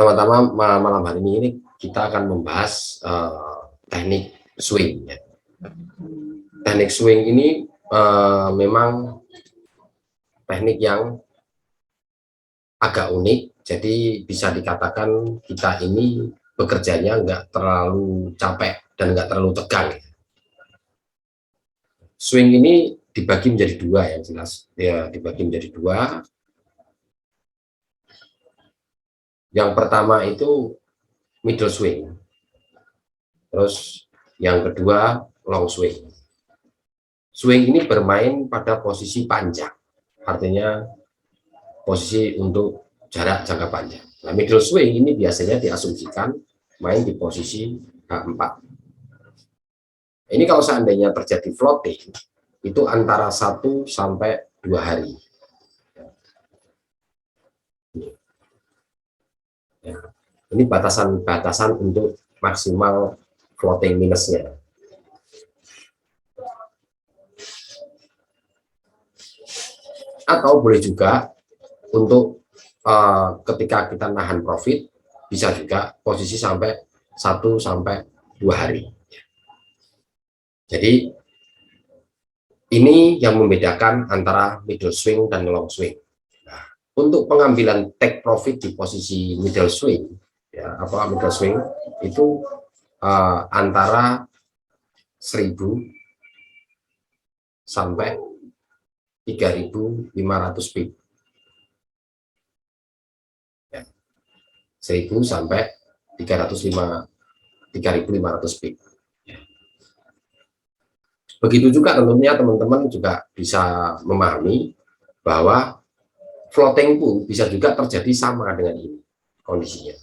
Pertama-tama malam hari ini kita akan membahas teknik swing. Ya. Teknik swing ini memang teknik yang agak unik, jadi bisa dikatakan kita ini bekerjanya nggak terlalu capek dan nggak terlalu tegang. Swing ini dibagi menjadi dua, yang jelas ya, dibagi menjadi dua. Yang pertama itu middle swing, terus yang kedua long swing. Swing ini bermain pada posisi panjang, artinya posisi untuk jarak jangka panjang. Nah, middle swing ini biasanya diasumsikan main di posisi H4. Ini kalau seandainya terjadi floating, itu antara 1 sampai 2 hari. Ya. Ini batasan-batasan untuk maksimal floating minusnya. Atau boleh juga untuk ketika kita nahan profit, bisa juga posisi sampai 1 sampai 2 hari. Jadi ini yang membedakan antara middle swing dan long swing. Nah, untuk pengambilan take profit di posisi middle swing, ya, middle swing itu antara 1.000 sampai 3.500 pip. Ya. 1.000 sampai 3.500 pip. Begitu juga tentunya teman-teman juga bisa memahami bahwa floating pun bisa juga terjadi sama dengan ini kondisinya.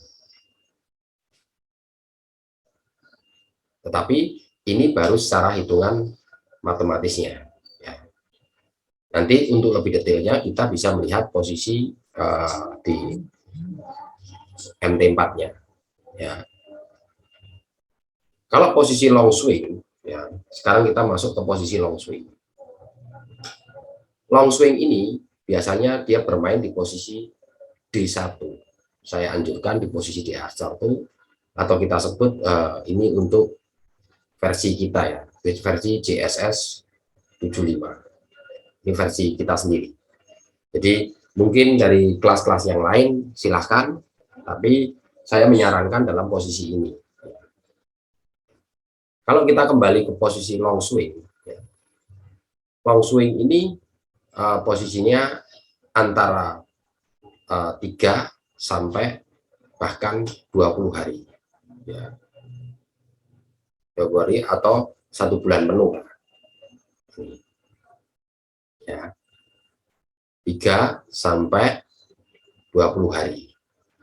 Tetapi ini baru secara hitungan matematisnya. Ya. Nanti untuk lebih detailnya kita bisa melihat posisi di MT4-nya. Ya. Kalau posisi long swing, ya, sekarang kita masuk ke posisi long swing. Long swing ini biasanya dia bermain di posisi D1. Saya anjurkan di posisi D1 atau kita sebut ini untuk versi kita ya, versi JSS 75. Ini versi kita sendiri. Jadi mungkin dari kelas-kelas yang lain silahkan, tapi saya menyarankan dalam posisi ini. Kalau kita kembali ke posisi long swing, ya. Long swing ini posisinya antara 3 sampai bahkan 20 hari. Ya. 20 hari atau 1 bulan penuh. Ya. 3 sampai 20 hari.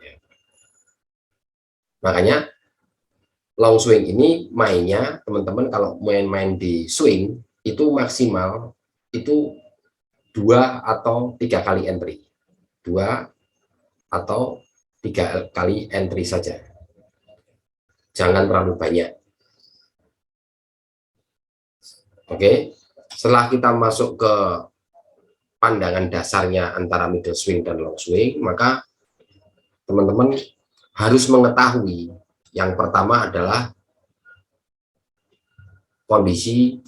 Ya. Makanya long swing ini mainnya teman-teman kalau main-main di swing itu maksimal itu 2 atau 3 kali entry, 2 atau 3 kali entry saja, jangan terlalu banyak. Oke, setelah kita masuk ke pandangan dasarnya antara middle swing dan long swing, maka teman-teman harus mengetahui yang pertama adalah kondisi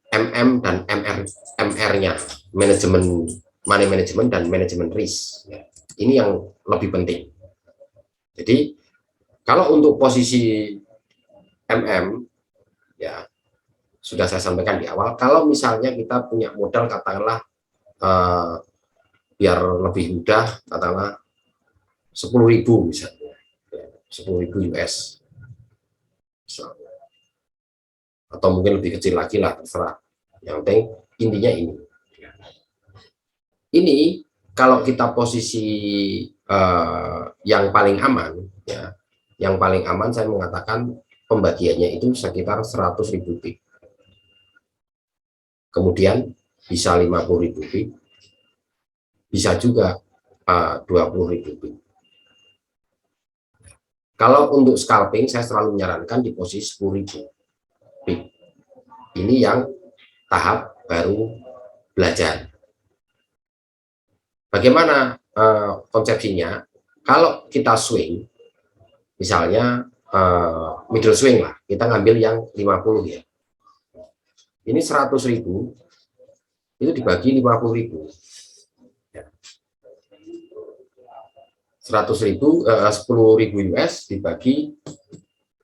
MM dan MR-nya, manajemen money management dan manajemen risk. Ini yang lebih penting. Jadi kalau untuk posisi MM, ya sudah saya sampaikan di awal, kalau misalnya kita punya modal katakanlah biar lebih mudah, katakanlah 10.000 misalnya, 10.000 US misalnya. Atau mungkin lebih kecil lagi lah, terserah. Yang penting intinya ini kalau kita posisi yang paling aman, ya, yang paling aman saya mengatakan pembagiannya itu sekitar 100.000 pip. Kemudian bisa 50.000 pip, bisa juga 20.000 pip. Kalau untuk scalping saya selalu menyarankan di posisi 10.000 pip. Ini yang tahap baru belajar. Bagaimana konsepsinya? Kalau kita swing, misalnya middle swing lah, kita ngambil yang 50 ya. Ini 100.000 itu dibagi 50.000. 100.000 10.000 US dibagi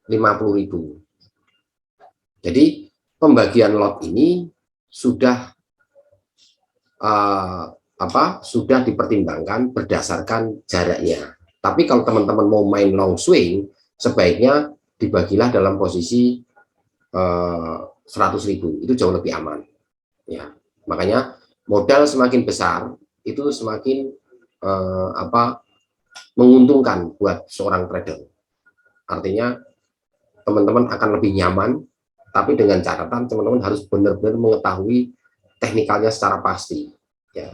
50.000. Jadi pembagian lot ini sudah sudah dipertimbangkan berdasarkan jaraknya. Tapi kalau teman-teman mau main long swing, sebaiknya dibagilah dalam posisi 100.000, itu jauh lebih aman. Ya, makanya modal semakin besar itu semakin menguntungkan buat seorang trader. Artinya teman-teman akan lebih nyaman, tapi dengan catatan teman-teman harus benar-benar mengetahui teknikalnya secara pasti. Ya,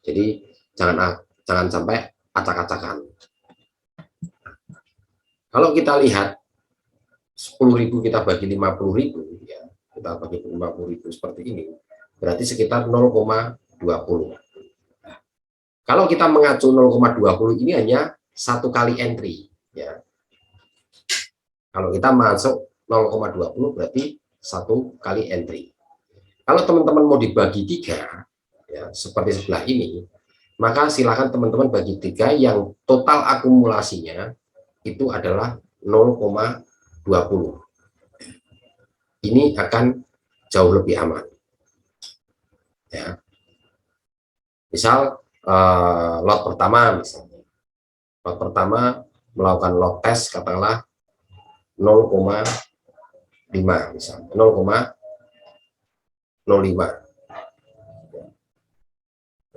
jadi jangan sampai acak-acakan. Kalau kita lihat 10.000 kita bagi 50.000, ya, kita bagi 50.000 seperti ini, berarti sekitar 0,20. Nah, kalau kita mengacu 0,20 ini hanya satu kali entry, ya. Kalau kita masuk 0,20 berarti satu kali entry. Kalau teman-teman mau dibagi 3, ya, seperti sebelah ini, maka silakan teman-teman bagi 3 yang total akumulasinya itu adalah 0,20. Ini akan jauh lebih aman. Ya. Misal lot pertama, misalnya lot pertama melakukan lot test katakanlah 0,5 misalnya 0,05.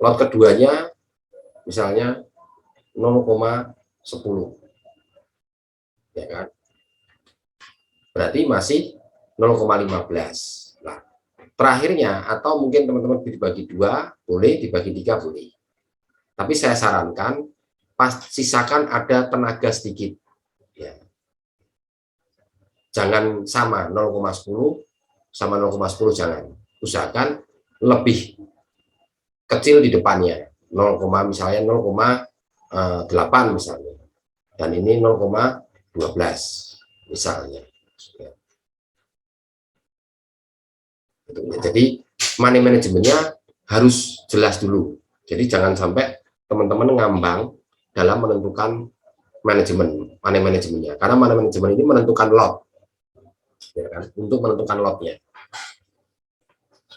Lot keduanya misalnya 0,10, ya kan? Berarti masih 0,15. Nah, terakhirnya atau mungkin teman-teman dibagi 2 boleh, dibagi 3 boleh. Tapi saya sarankan sisakan ada tenaga sedikit. Ya. Jangan sama 0,10 sama 0,10, jangan. Usahakan lebih kecil di depannya, 0, misalnya 0,8 misalnya, dan ini 0,12 misalnya. Jadi money manajemennya harus jelas dulu. Jadi jangan sampai teman-teman ngambang dalam menentukan money manajemennya, karena money manajemen ini menentukan lot, ya kan? Untuk menentukan lotnya.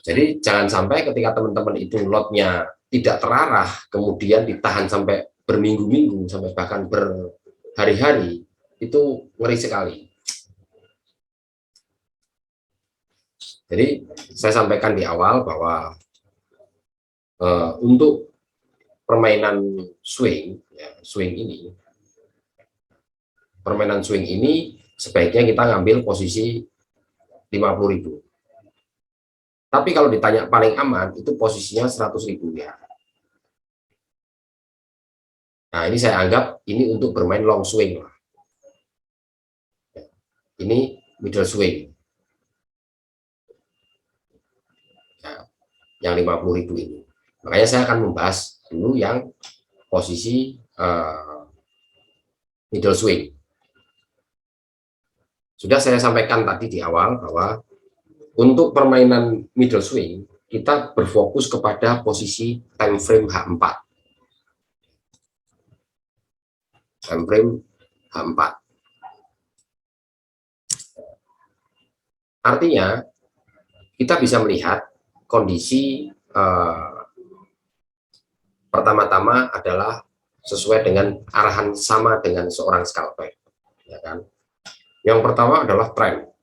Jadi jangan sampai ketika teman-teman itu lotnya tidak terarah, kemudian ditahan sampai berminggu-minggu, sampai bahkan berhari-hari, itu ngeri sekali. Jadi saya sampaikan di awal bahwa untuk permainan swing, ya, permainan swing ini sebaiknya kita ngambil posisi 50.000. Tapi kalau ditanya paling aman, itu posisinya 100.000 ya. Nah, ini saya anggap ini untuk bermain long swing lah. Ini middle swing. Nah, yang 50.000 ini. Makanya saya akan membahas dulu yang posisi middle swing. Sudah saya sampaikan tadi di awal bahwa untuk permainan middle swing kita berfokus kepada posisi time frame H4. Time frame H4. Artinya kita bisa melihat kondisi pertama-tama adalah sesuai dengan arahan sama dengan seorang scalper, ya kan? Yang pertama adalah tren.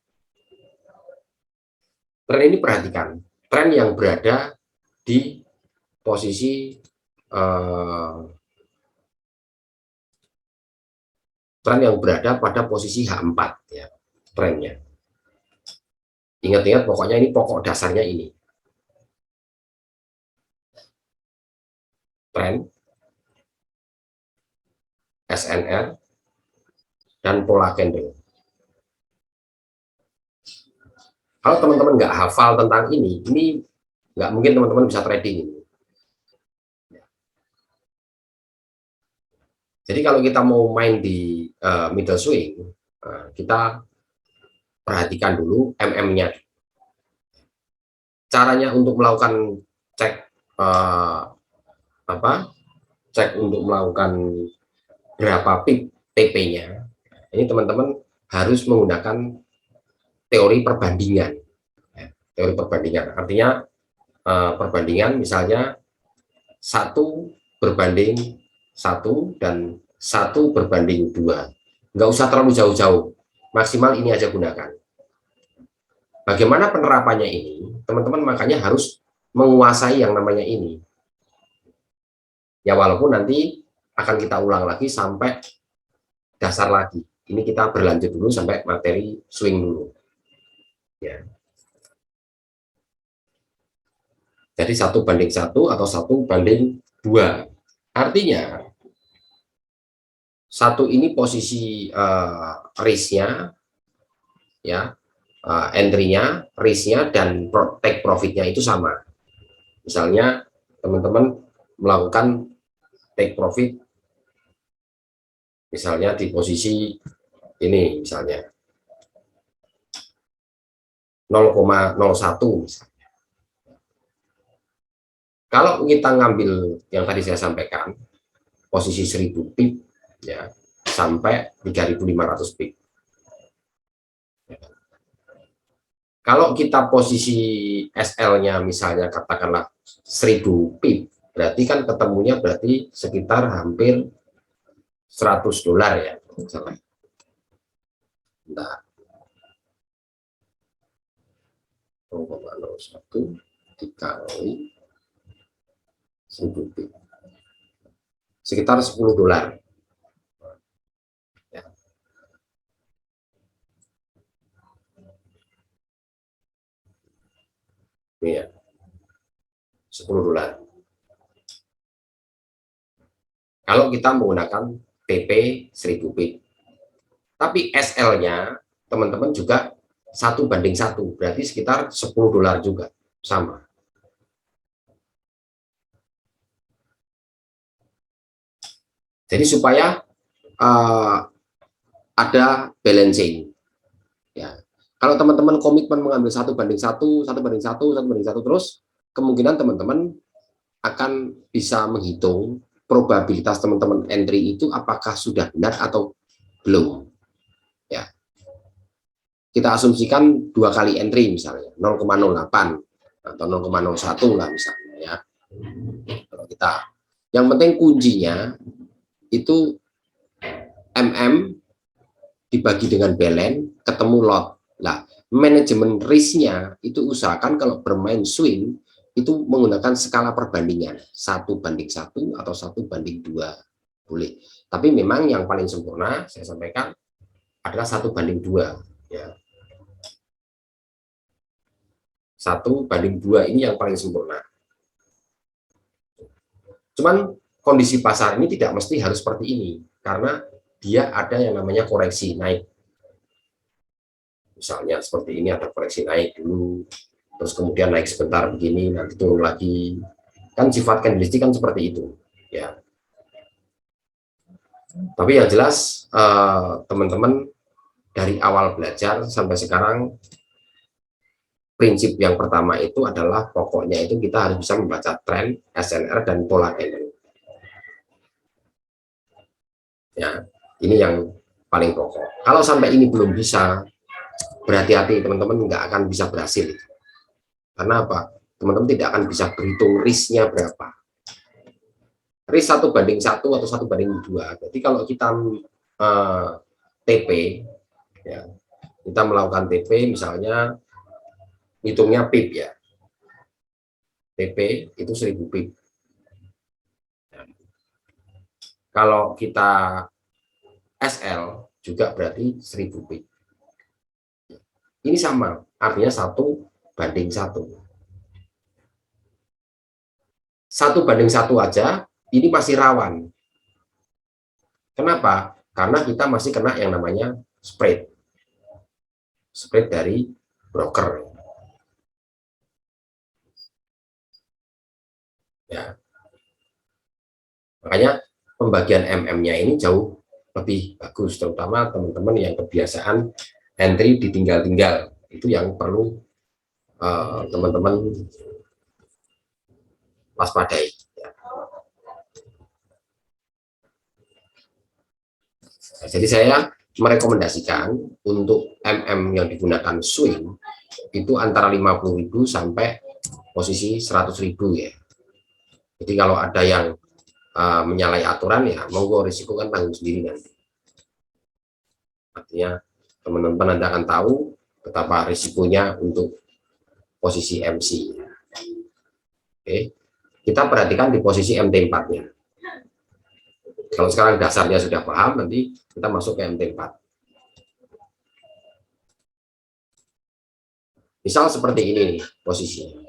Tren ini perhatikan, tren yang berada di posisi tren yang berada pada posisi H4 ya, trennya. Ingat-ingat pokoknya ini pokok dasarnya ini. Tren, SNR, dan pola candle. Kalau teman-teman nggak hafal tentang ini nggak mungkin teman-teman bisa trading ini. Jadi kalau kita mau main di middle swing, kita perhatikan dulu MM-nya. Caranya untuk melakukan cek cek untuk melakukan berapa pip TP-nya. Ini teman-teman harus menggunakan teori perbandingan. Teori perbandingan artinya perbandingan misalnya 1/1 dan 1/2. Nggak usah terlalu jauh-jauh, maksimal ini aja gunakan. Bagaimana penerapannya ini, teman-teman makanya harus menguasai yang namanya ini. Ya walaupun nanti akan kita ulang lagi sampai dasar lagi. Ini kita berlanjut dulu sampai materi swing dulu. Ya. Jadi 1/1 atau 1/2. Artinya satu ini posisi risk-nya, ya, entry-nya, risk-nya dan take profit-nya itu sama. Misalnya teman-teman melakukan take profit, misalnya di posisi ini, misalnya 0,01 misalnya. Kalau kita ngambil yang tadi saya sampaikan, posisi 1000 pip, ya, sampai 3500 pip. Kalau kita posisi SL-nya misalnya katakanlah 1000 pip, berarti kan ketemunya berarti sekitar hampir $100 ya. Nah, 0,01 dikali 1000 pip. Sekitar $10. Ya. Ini ya, $10. Kalau kita menggunakan TP 1000 pip. Tapi SL-nya teman-teman juga 1/1, berarti sekitar $10 juga, sama. Jadi supaya ada balancing. Ya. Kalau teman-teman komitmen mengambil 1/1, 1/1, 1/1 terus, kemungkinan teman-teman akan bisa menghitung probabilitas teman-teman entry itu apakah sudah benar atau belum. Ya. Kita asumsikan 2 kali entry misalnya 0,08 atau 0,01 lah misalnya, ya. Kalau kita, yang penting kuncinya itu MM dibagi dengan balance ketemu lot. Nah, manajemen risknya itu usahakan kalau bermain swing itu menggunakan skala perbandingan 1/1 atau 1/2 boleh. Tapi memang yang paling sempurna saya sampaikan adalah 1/2, ya. 1/2 ini yang paling sempurna. Cuman kondisi pasar ini tidak mesti harus seperti ini, karena dia ada yang namanya koreksi naik. Misalnya seperti ini, ada koreksi naik dulu, terus kemudian naik sebentar begini, nanti turun lagi. Kan sifat candlestick kan seperti itu, ya. Tapi yang jelas teman-teman dari awal belajar sampai sekarang, prinsip yang pertama itu adalah pokoknya itu kita harus bisa membaca tren, SNR, dan pola candle. Ya, ini yang paling pokok. Kalau sampai ini belum bisa, berhati-hati teman-teman, nggak akan bisa berhasil. Karena apa? Teman-teman tidak akan bisa berhitung risknya berapa. Risk 1/1 atau 1/2. Jadi kalau kita TP, ya, kita melakukan TP misalnya hitungnya pip, ya. TP itu 1000 pip. Kalau kita SL juga berarti 1000 pip. Ini sama, artinya 1/1. 1/1 aja ini masih rawan. Kenapa? Karena kita masih kena yang namanya spread. Spread dari broker. Ya. Makanya pembagian MM-nya ini jauh lebih bagus, terutama teman-teman yang kebiasaan entry ditinggal-tinggal, itu yang perlu teman-teman waspadai. Nah, jadi saya merekomendasikan untuk MM yang digunakan swing itu antara 50.000 sampai posisi 100.000 ya. Jadi kalau ada yang menyalahi aturan ya monggo, risiko kan tanggung sendiri nanti. Artinya teman-teman nanti akan tahu betapa risikonya untuk posisi MC. Oke, kita perhatikan di posisi MT4-nya. Kalau sekarang dasarnya sudah paham, nanti kita masuk ke MT4. Misal seperti ini nih posisinya.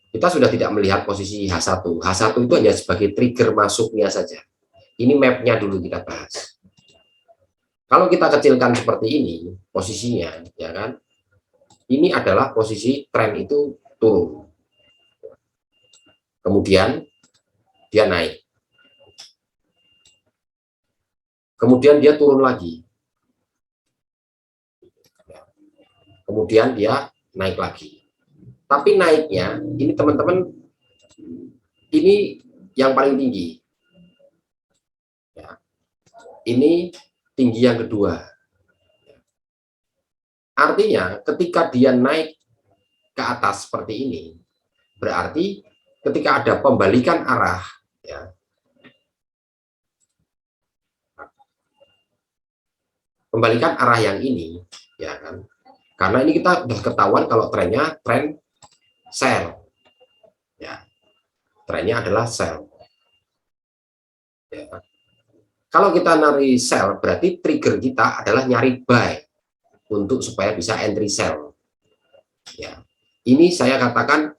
Kita sudah tidak melihat posisi H1. H1 itu hanya sebagai trigger masuknya saja. Ini mapnya dulu kita bahas. Kalau kita kecilkan seperti ini posisinya, ya kan? Ini adalah posisi tren itu turun. Kemudian dia naik. Kemudian dia turun lagi. Kemudian dia naik lagi. Tapi naiknya, ini teman-teman, ini yang paling tinggi. Ya. Ini tinggi yang kedua. Artinya, ketika dia naik ke atas seperti ini, berarti ketika ada pembalikan arah, ya, pembalikan arah yang ini, ya kan? Karena ini kita sudah ketahuan kalau trennya tren sell, ya, trennya adalah sell. Ya. Kalau kita nyari sell, berarti trigger kita adalah nyari buy untuk supaya bisa entry sell. Ya, ini saya katakan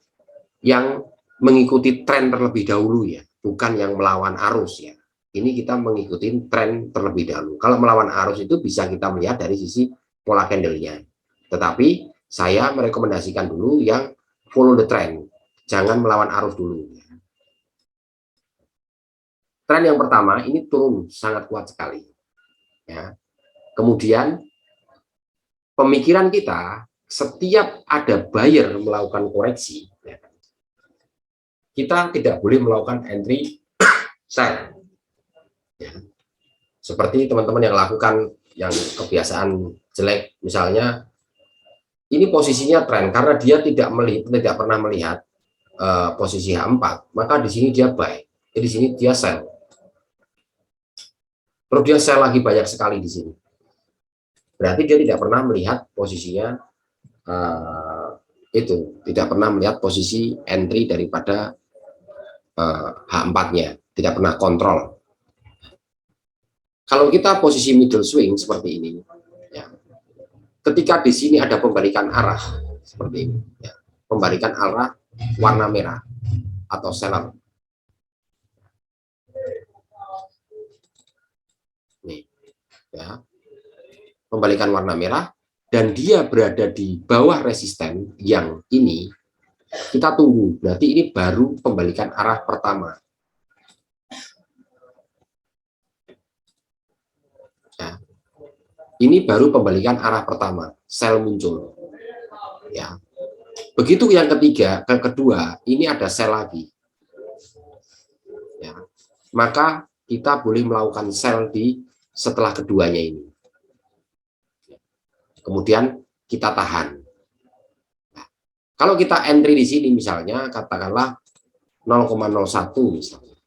yang mengikuti tren terlebih dahulu ya, bukan yang melawan arus ya. Ini kita mengikuti tren terlebih dahulu. Kalau melawan arus itu bisa kita melihat dari sisi pola candle-nya. Tetapi saya merekomendasikan dulu yang follow the trend, jangan melawan arus dulu. Tren yang pertama ini turun sangat kuat sekali. Ya. Kemudian pemikiran kita setiap ada buyer melakukan koreksi, ya, kita tidak boleh melakukan entry sell. Ya. Seperti teman-teman yang lakukan yang kebiasaan jelek, misalnya ini posisinya tren karena dia tidak pernah melihat posisi H4, maka di sini dia buy, jadi di sini dia sell. Terus dia sell lagi banyak sekali di sini. Berarti dia tidak pernah melihat posisinya itu, tidak pernah melihat posisi entry daripada H4-nya, tidak pernah kontrol. Kalau kita posisi middle swing seperti ini, ya, ketika di sini ada pembalikan arah seperti ini, ya, pembalikan arah warna merah atau seller. Nih, ya, pembalikan warna merah dan dia berada di bawah resisten yang ini, kita tunggu. Berarti ini baru pembalikan arah pertama. Ya. Ini baru pembalikan arah pertama, sell muncul. Ya. Begitu yang ketiga, kedua, ini ada sell lagi. Ya. Maka kita boleh melakukan sell di setelah keduanya ini. Kemudian kita tahan. Nah, kalau kita entry di sini misalnya katakanlah 0,01 misalnya.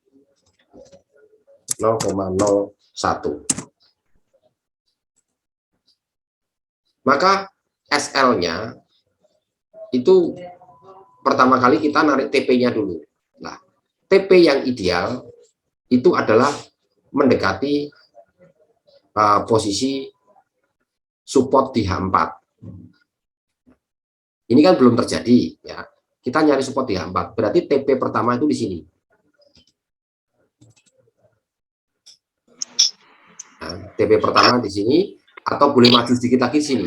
0,01. Maka SL-nya itu pertama kali kita narik TP-nya dulu. Nah, TP yang ideal itu adalah mendekati posisi support di H4. Ini kan belum terjadi ya. Kita nyari support di H4. Berarti TP pertama itu di sini. Nah, TP pertama di sini atau boleh maju sedikit lagi sini.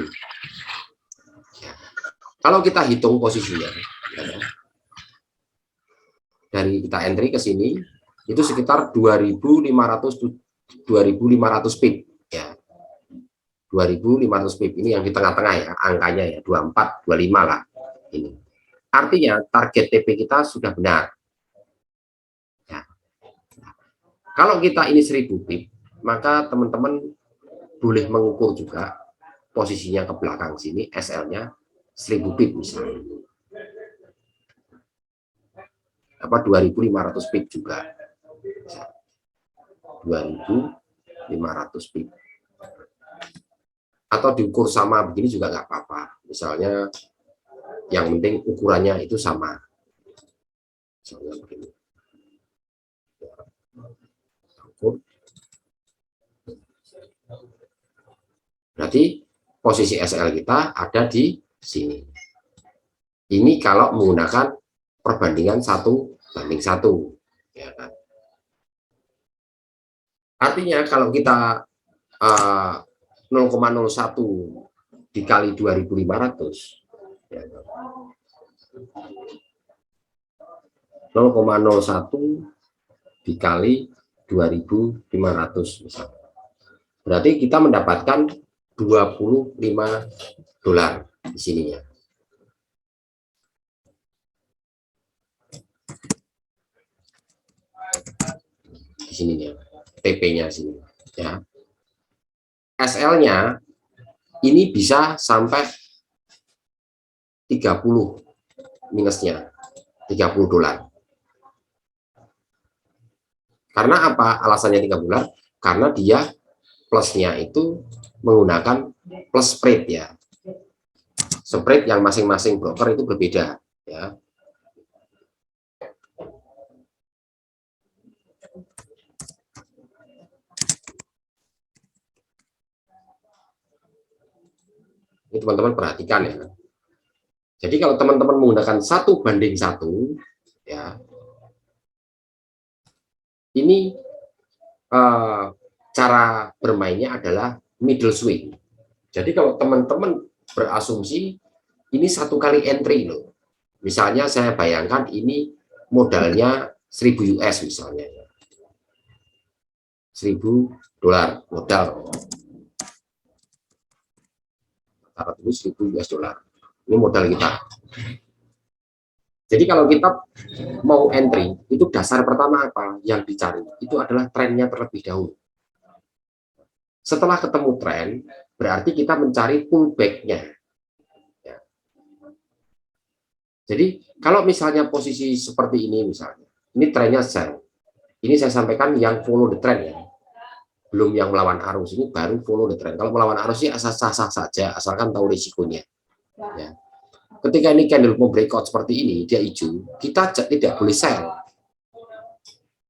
Ya. Kalau kita hitung posisinya, ya, dari kita entry ke sini, itu sekitar 2.500 pip ya. 2.500 pip ini yang di tengah-tengah ya, angkanya ya 24, 25 lah ini. Artinya target TP kita sudah benar. Ya. Kalau kita ini 1.000 pip, maka teman-teman boleh mengukur juga posisinya ke belakang sini, SL-nya 1.000 pip misalnya. Apa 2.500 pip juga. 2.500 pip. Atau diukur sama begini juga nggak apa-apa. Misalnya yang penting ukurannya itu sama. Misalnya begini. Berarti posisi SL kita ada di sini. Ini kalau menggunakan perbandingan 1:1. Ya kan? Artinya kalau kita 0,01 dikali 2.500 ya, 0,01 dikali 2.500 misalnya. Berarti kita mendapatkan $25 di sininya. Di sininya, TP-nya sini ya. SL-nya ini bisa sampai 30 minusnya, $30. Karena apa? Alasannya $30, karena dia plusnya itu menggunakan plus spread ya. Spread yang masing-masing broker itu berbeda ya. Ini teman-teman perhatikan ya. Jadi kalau teman-teman menggunakan 1:1 ya, ini cara bermainnya adalah middle swing. Jadi kalau teman-teman berasumsi ini 1 kali entry loh. Misalnya saya bayangkan ini modalnya 1.000 US misalnya. $1.000 modal. Taruh dulu 1.000 US dollar. Ini modal kita. Jadi kalau kita mau entry, itu dasar pertama apa yang dicari? Itu adalah trennya terlebih dahulu. Setelah ketemu tren, berarti kita mencari pullback-nya. Ya. Jadi kalau misalnya posisi seperti ini misalnya, ini trennya sell. Ini saya sampaikan yang follow the trend ya. Belum yang melawan arus, ini baru follow the trend. Kalau melawan arus sih sah-sah saja, asalkan tahu risikonya. Ya. Ketika ini candle mau breakout seperti ini, dia hijau, kita tidak boleh sell.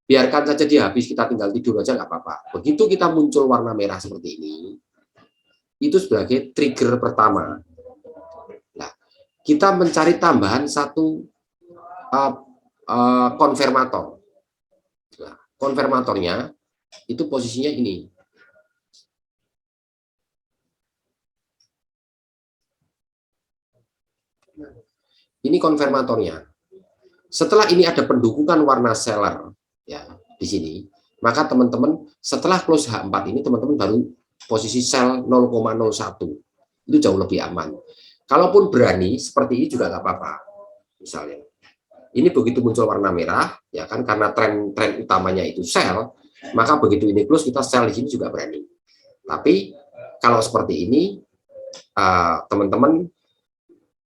Biarkan saja dia habis, kita tinggal tidur aja nggak apa-apa. Begitu kita muncul warna merah seperti ini, itu sebagai trigger pertama. Nah, kita mencari tambahan satu konfirmator. Nah, konfirmatornya itu posisinya ini. Ini konfirmatornya. Setelah ini ada pendukungan warna seller ya di sini, maka teman-teman setelah close H4 ini teman-teman baru posisi sell 0,01. Itu jauh lebih aman. Kalaupun berani seperti ini juga nggak apa-apa. Misalnya ini begitu muncul warna merah ya kan, karena tren utamanya itu sell, maka begitu ini close kita sell di sini juga berani. Tapi kalau seperti ini teman-teman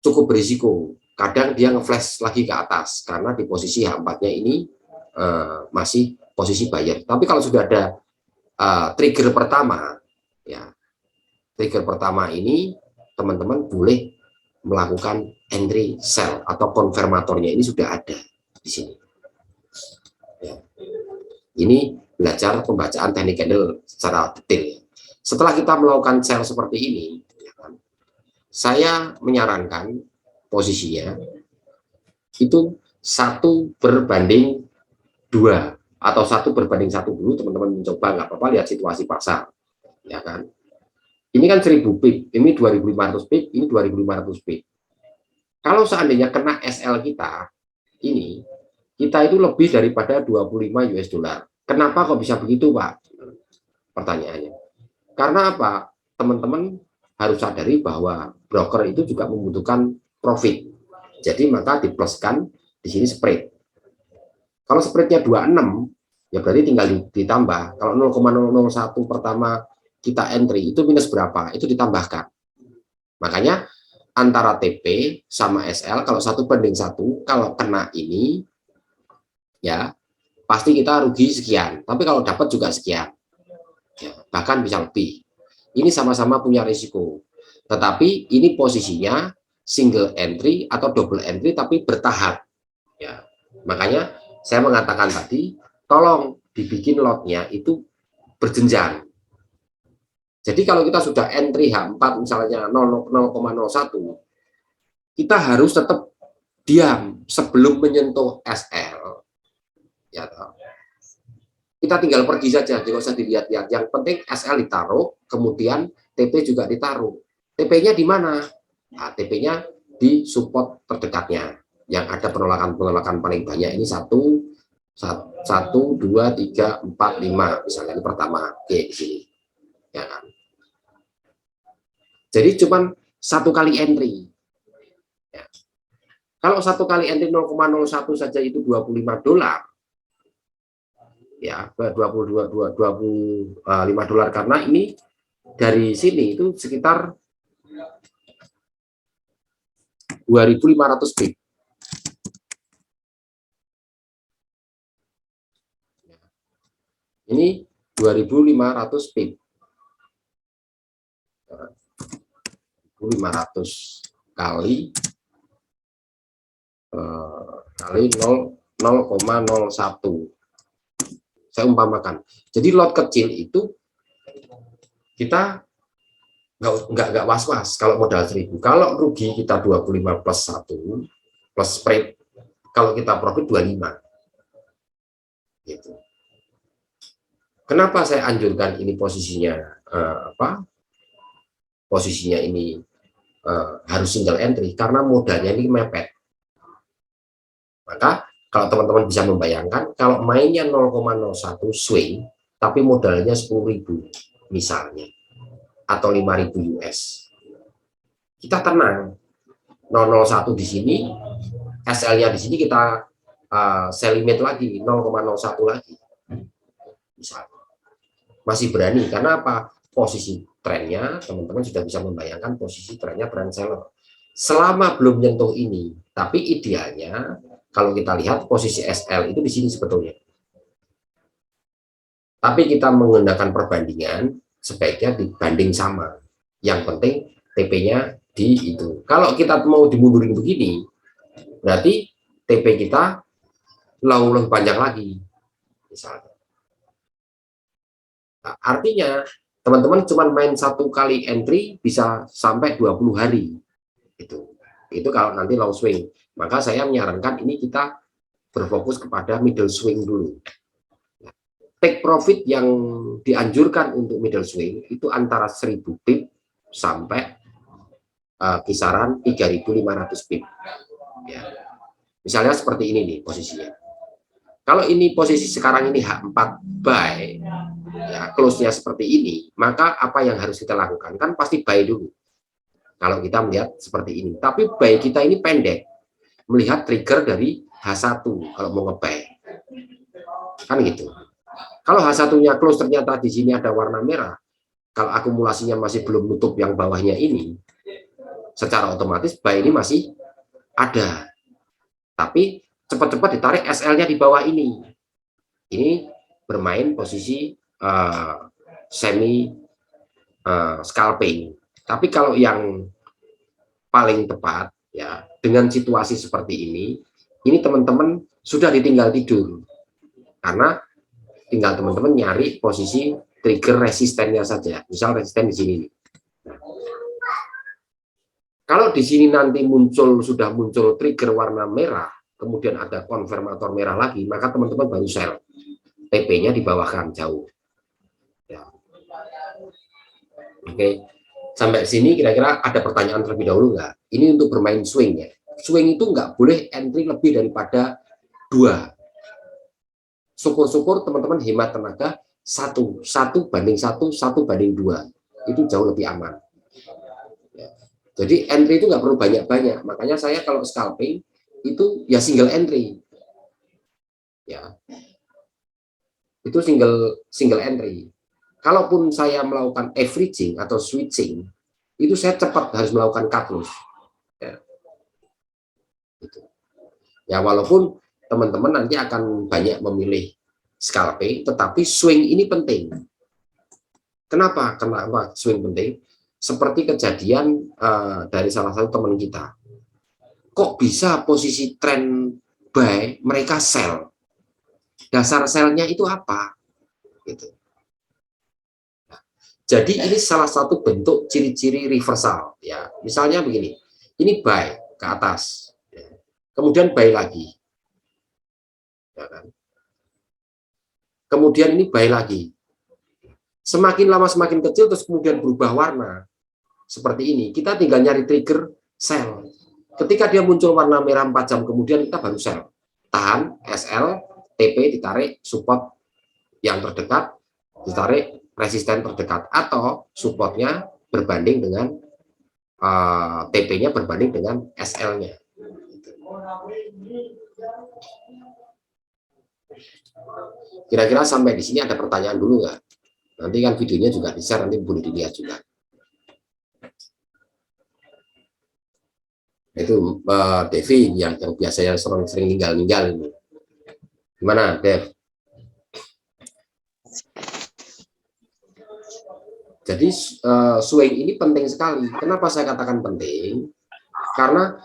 cukup berisiko. Kadang dia nge-flash lagi ke atas karena di posisi H4-nya ini masih posisi buyer. Tapi kalau sudah ada trigger pertama, ya trigger pertama ini teman-teman boleh melakukan entry sell atau konfirmatornya ini sudah ada di sini. Ya. Ini belajar pembacaan teknik candle secara detail. Setelah kita melakukan sell seperti ini, ya kan, saya menyarankan posisinya itu 1:2 atau 1:1 dulu, teman-teman mencoba nggak apa-apa, lihat situasi pasar ya kan. Ini kan 1.000 pip, ini 2.500 pip, ini 2.500 pip. Kalau seandainya kena SL kita ini kita itu lebih daripada 25 US dollar. Kenapa kok bisa begitu, Pak? Pertanyaannya. Karena apa? Teman-teman harus sadari bahwa broker itu juga membutuhkan profit. Jadi maka dipluskan di sini spread. Kalau spreadnya 26, ya berarti tinggal ditambah. Kalau 0,001 pertama kita entry, itu minus berapa? Itu ditambahkan. Makanya antara TP sama SL, kalau 1:1, kalau kena ini, ya pasti kita rugi sekian. Tapi kalau dapat juga sekian. Ya, bahkan bisa lebih. Ini sama-sama punya risiko. Tetapi ini posisinya single entry atau double entry tapi bertahap. Ya, makanya saya mengatakan tadi, tolong dibikin lotnya itu berjenjang. Jadi kalau kita sudah entry H4 misalnya 0,01, kita harus tetap diam sebelum menyentuh SL. Ya, kita tinggal pergi saja, tidak usah dilihat-lihat. Yang penting SL ditaruh, kemudian TP juga ditaruh. TP-nya di mana? Nah, TP-nya di support terdekatnya. Yang ada penolakan paling banyak ini 1, 2, 3, 4, 5. Misalnya ini pertama. Oke, di sini. Ya kan? Jadi cuman satu kali entry. Ya. Kalau satu kali entry 0,01 saja itu $25. Ya, 25 dolar karena ini dari sini itu sekitar 2.500 pip. Ini 2.500 pip. 500 kali 0,01. Saya umpamakan. Jadi lot kecil itu kita nggak was-was kalau modal 1.000. Kalau rugi kita 25 plus 1 plus spread, kalau kita profit 25. Gitu. Kenapa saya anjurkan ini posisinya posisinya ini harus single entry? Karena modalnya ini mepet. Maka kalau teman-teman bisa membayangkan, kalau mainnya 0,01 swing, tapi modalnya 10.000 misalnya, atau 5.000 US, kita tenang. 0,01 di sini, SL-nya di sini kita sell limit lagi, 0,01 lagi, misalnya. Masih berani, karena apa? Posisi trennya, teman-teman sudah bisa membayangkan posisi trennya trend seller. Selama belum nyentuh ini, tapi idealnya, kalau kita lihat posisi SL itu di sini sebetulnya. Tapi kita menggunakan perbandingan, sebaiknya dibanding sama. Yang penting TP-nya di itu. Kalau kita mau dimundurin begini, berarti TP kita lebih panjang lagi. Misalnya. Nah, artinya, teman-teman cuma main satu kali entry bisa sampai 20 hari. Itu kalau nanti long swing. Maka saya menyarankan ini kita berfokus kepada middle swing dulu. Take profit yang dianjurkan untuk middle swing itu antara 1.000 pip sampai kisaran 3.500 pip. Ya. Misalnya seperti ini nih posisinya. Kalau ini posisi sekarang ini H4 buy, ya close-nya seperti ini, maka apa yang harus kita lakukan? Kan pasti buy dulu. Kalau kita melihat seperti ini. Tapi buy kita ini pendek. Melihat trigger dari H1 kalau mau nge-buy. Kan gitu. Kalau H1-nya close ternyata di sini ada warna merah, kalau akumulasinya masih belum nutup yang bawahnya ini, secara otomatis buy ini masih ada. Tapi cepat-cepat ditarik SL-nya di bawah ini. Ini bermain posisi semi scalping. Tapi kalau yang paling tepat ya dengan situasi seperti ini teman-teman sudah ditinggal tidur. Karena tinggal teman-teman nyari posisi trigger resistennya saja. Misal resisten di sini. Nah, kalau di sini nanti sudah muncul trigger warna merah, kemudian ada konfirmator merah lagi, maka teman-teman baru sell. TP-nya dibawahkan jauh. Ya. Oke, sampai sini kira-kira ada pertanyaan terlebih dahulu nggak? Ini untuk bermain swing ya. Swing itu nggak boleh entry lebih daripada 2. Syukur-syukur teman-teman hemat tenaga 1 banding 1 banding 2, itu jauh lebih aman. Ya. Jadi entry itu nggak perlu banyak-banyak, makanya saya kalau scalping itu ya single entry, ya itu single entry. Kalaupun saya melakukan averaging atau switching, itu saya cepat harus melakukan cut loss. Ya. Gitu. Ya walaupun teman-teman nanti akan banyak memilih scalping, tetapi swing ini penting. Kenapa swing penting? Seperti kejadian dari salah satu teman kita. Kok bisa posisi trend buy mereka sell? Dasar sellnya itu apa? Gitu. Nah, jadi ini salah satu bentuk ciri-ciri reversal. Ya, misalnya begini, ini buy ke atas, ya. Kemudian buy lagi, ya kan? Kemudian ini buy lagi. Semakin lama semakin kecil, terus kemudian berubah warna seperti ini. Kita tinggal nyari trigger sell. Ketika dia muncul warna merah 4 jam kemudian, kita baru sell. Tahan, SL, TP ditarik, support yang terdekat ditarik, resisten terdekat, atau supportnya berbanding dengan TP-nya berbanding dengan SL-nya. Kira-kira sampai di sini ada pertanyaan dulu nggak? Nanti kan videonya juga di-share, nanti boleh dilihat juga. Itu Devi yang biasanya sering ninggal-ninggal ini. Gimana, Dev? Jadi swing ini penting sekali. Kenapa saya katakan penting? Karena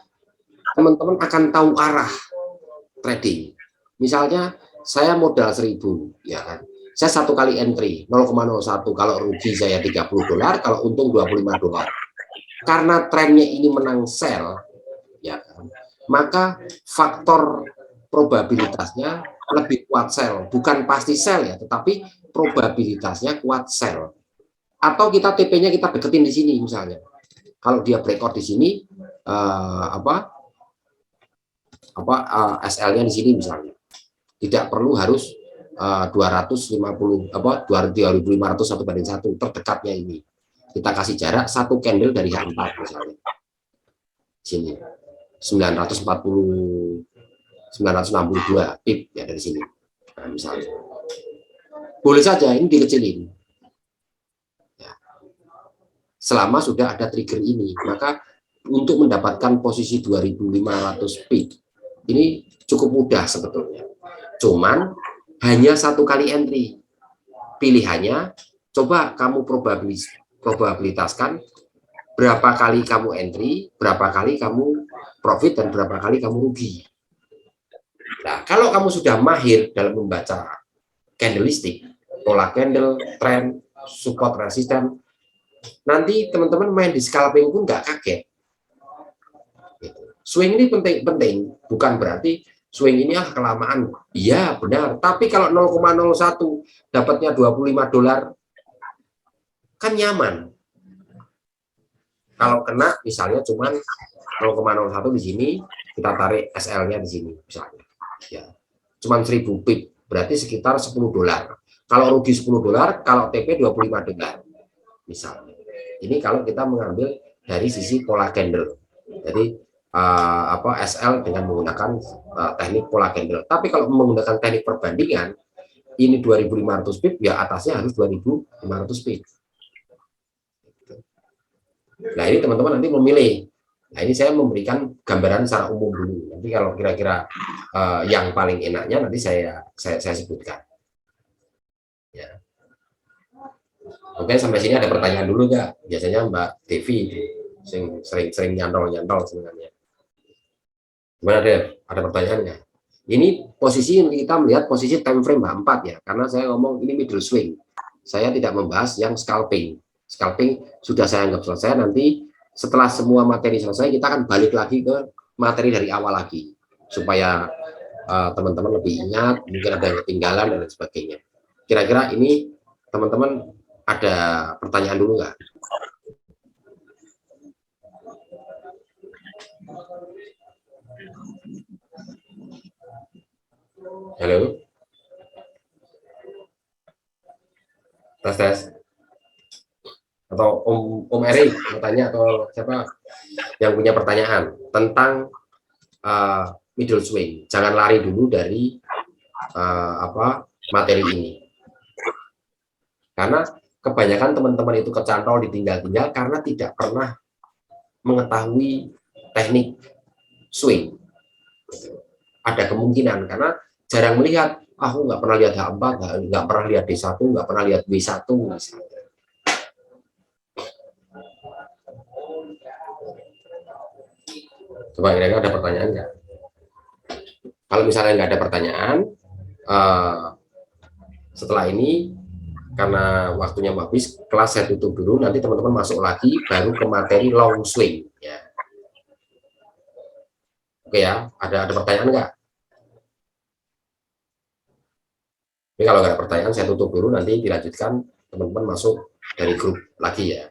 teman-teman akan tahu arah trading. Misalnya saya modal 1.000, ya kan. Saya 1 kali entry 0,01, kalau rugi saya $30, kalau untung $25. Karena trennya ini menang sell, ya kan, maka faktor probabilitasnya lebih kuat sell, bukan pasti sell ya, tetapi probabilitasnya kuat sell. Atau kita TP-nya kita deketin di sini misalnya. Kalau dia breakout di sini, SL-nya di sini misalnya. Tidak perlu harus 250 2.500 1 banding 1, terdekatnya ini. Kita kasih jarak 1 candle dari H4 misalnya. Sini. 962 pip ya dari sini. Nah, misalnya. Boleh saja ini dikecilin. Ya. Selama sudah ada trigger ini, maka untuk mendapatkan posisi 2.500 pip ini cukup mudah sebetulnya. Cuman hanya 1 kali entry. Pilihannya coba kamu probabilitaskan berapa kali kamu entry, berapa kali kamu profit, dan berapa kali kamu rugi. Nah, kalau kamu sudah mahir dalam membaca candlestick, pola candle, trend, support, resisten, nanti teman-teman main di scalping pun nggak kaget. Swing ini penting, bukan berarti swing ini kelamaan. Iya, benar. Tapi kalau 0,01 dapatnya $25, kan nyaman. Kalau kena misalnya cuman 0,01 di sini, kita tarik SL-nya di sini misalnya. Ya. Cuman 1.000 pip, berarti sekitar $10. Kalau rugi $10, kalau TP $25 misalnya. Ini kalau kita mengambil dari sisi pola candle. Jadi SL dengan menggunakan teknik pola candle. Tapi kalau menggunakan teknik perbandingan, ini 2.500 pip, ya atasnya harus 2.500 pip. Nah, ini teman-teman nanti memilih. Nah, ini saya memberikan gambaran secara umum dulu. Nanti kalau kira-kira yang paling enaknya nanti saya sebutkan. Ya. Oke, sampai sini ada pertanyaan dulu nggak? Biasanya Mbak Devi itu sering nyantol sebenarnya. Gimana, Dev? Ada pertanyaan nggak? Ini posisi yang kita melihat posisi time frame H4 ya, karena saya ngomong ini middle swing. Saya tidak membahas yang scalping. Scalping sudah saya anggap selesai. Nanti setelah semua materi selesai, kita akan balik lagi ke materi dari awal lagi, supaya teman-teman lebih ingat, mungkin ada yang ketinggalan dan lain sebagainya. Kira-kira ini teman-teman ada pertanyaan dulu nggak? Halo, tes tes. Atau Om Erik mau tanya, atau siapa yang punya pertanyaan tentang middle swing? Jangan lari dulu dari materi ini, karena kebanyakan teman-teman itu kecantol, ditinggal-tinggal karena tidak pernah mengetahui teknik swing. Ada kemungkinan karena jarang melihat, aku nggak pernah lihat H4, nggak pernah lihat D1, nggak pernah lihat W1 misalnya. Coba kira-kira ada pertanyaan nggak? Kalau misalnya nggak ada pertanyaan, setelah ini karena waktunya habis, kelas saya tutup dulu, nanti teman-teman masuk lagi baru ke materi long swing ya. Oke ya, ada pertanyaan nggak? Tapi kalau nggak ada pertanyaan saya tutup dulu, nanti dilanjutkan teman-teman masuk dari grup lagi ya.